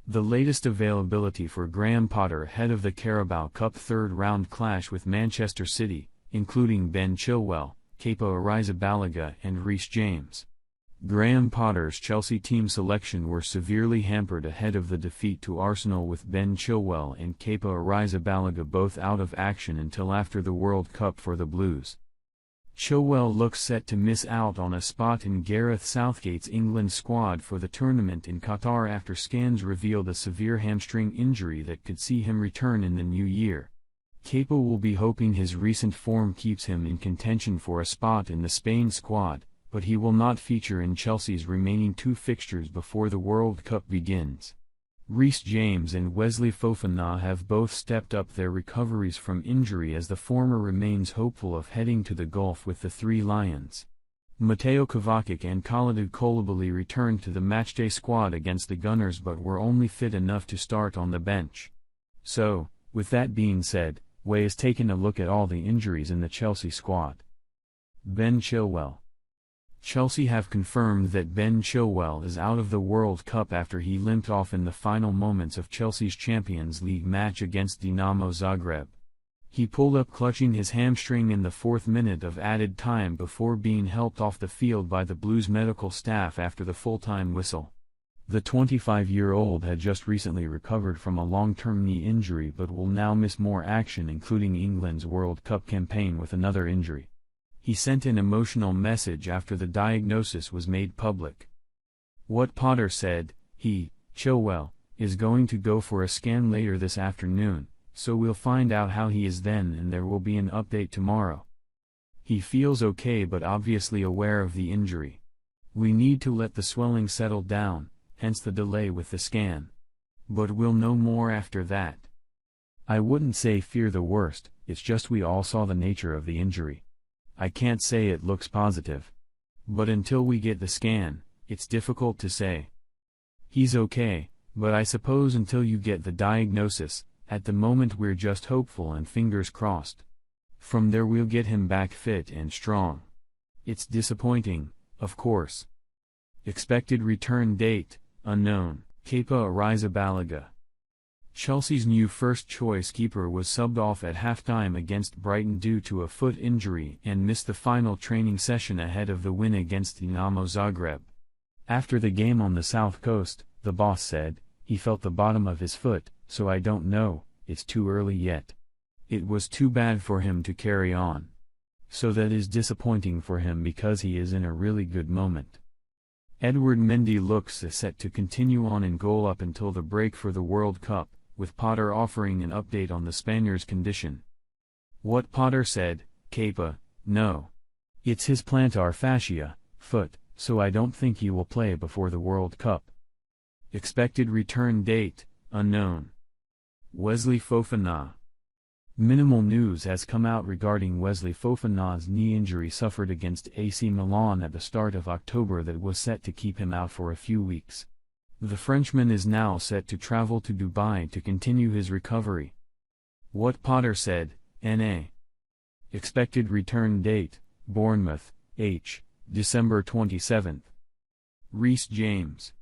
The latest availability for Graham Potter ahead of the Carabao Cup third-round clash with Manchester City, including Ben Chilwell, Kepa Arrizabalaga and Reece James. Graham Potter's Chelsea team selection were severely hampered ahead of the defeat to Arsenal, with Ben Chilwell and Kepa Arrizabalaga both out of action until after the World Cup for the Blues. Chilwell looks set to miss out on a spot in Gareth Southgate's England squad for the tournament in Qatar after scans revealed a severe hamstring injury that could see him return in the new year. Kepa will be hoping his recent form keeps him in contention for a spot in the Spain squad, but he will not feature in Chelsea's remaining 2 fixtures before the World Cup begins. Reece James and Wesley Fofana have both stepped up their recoveries from injury, as the former remains hopeful of heading to the Gulf with the Three Lions. Mateo Kovacic and Kalidou Koulibaly returned to the matchday squad against the Gunners but were only fit enough to start on the bench. So, with that being said, Way has taken a look at all the injuries in the Chelsea squad. Ben Chilwell. Chelsea have confirmed that Ben Chilwell is out of the World Cup after he limped off in the final moments of Chelsea's Champions League match against Dinamo Zagreb. He pulled up clutching his hamstring in the 4th minute of added time before being helped off the field by the Blues medical staff after the full-time whistle. The 25-year-old had just recently recovered from a long-term knee injury but will now miss more action, including England's World Cup campaign, with another injury. He sent an emotional message after the diagnosis was made public. What Potter said: he, Chilwell, is going to go for a scan later this afternoon, so we'll find out how he is then and there will be an update tomorrow. He feels okay but obviously aware of the injury. We need to let the swelling settle down, hence the delay with the scan. But we'll know more after that. I wouldn't say fear the worst, it's just we all saw the nature of the injury. I can't say it looks positive. But until we get the scan, it's difficult to say. He's okay, but I suppose until you get the diagnosis, at the moment we're just hopeful and fingers crossed. From there we'll get him back fit and strong. It's disappointing, of course. Expected return date, unknown. Kepa Arrizabalaga. Chelsea's new first-choice keeper was subbed off at halftime against Brighton due to a foot injury and missed the final training session ahead of the win against Dinamo Zagreb. After the game on the South Coast, the boss said, "He felt the bottom of his foot, so I don't know, it's too early yet. It was too bad for him to carry on. So that is disappointing for him because he is in a really good moment." Edward Mendy looks set to continue on in goal up until the break for the World Cup, with Potter offering an update on the Spaniard's condition. What Potter said: Kepa, no. It's his plantar fascia, foot, so I don't think he will play before the World Cup. Expected return date, unknown. Wesley Fofana. Minimal news has come out regarding Wesley Fofana's knee injury suffered against AC Milan at the start of October that was set to keep him out for a few weeks. The Frenchman is now set to travel to Dubai to continue his recovery. What Potter said: NA. Expected return date, Bournemouth, December 27th. Reece James.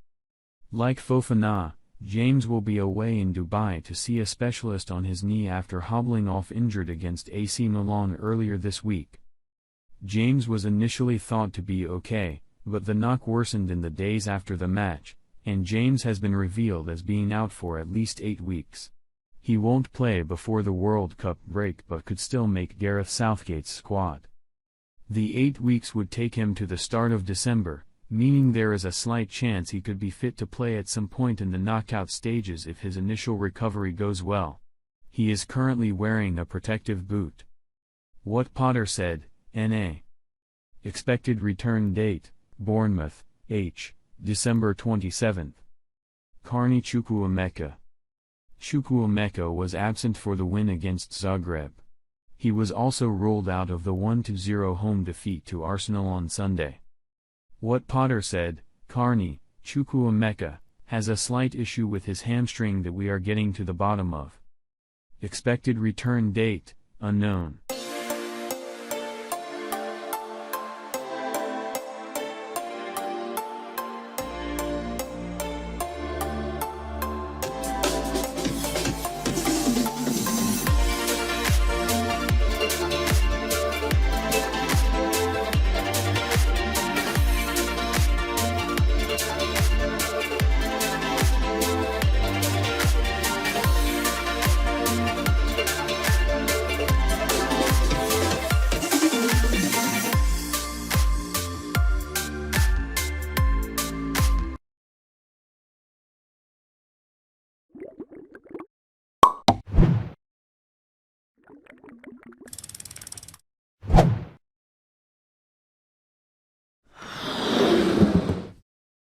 Like Fofana, James will be away in Dubai to see a specialist on his knee after hobbling off injured against AC Milan earlier this week. James was initially thought to be okay, but the knock worsened in the days after the match, and James has been revealed as being out for at least 8 weeks. He won't play before the World Cup break but could still make Gareth Southgate's squad. The 8 weeks would take him to the start of December, meaning there is a slight chance he could be fit to play at some point in the knockout stages if his initial recovery goes well. He is currently wearing a protective boot. What Potter said: NA. Expected return date, Bournemouth, December 27th. Carney Chukwuemeka. Chukwuemeka was absent for the win against Zagreb. He was also ruled out of the 1-0 home defeat to Arsenal on Sunday. What Potter said: Carney Chukwuemeka has a slight issue with his hamstring that we are getting to the bottom of. Expected return date, unknown.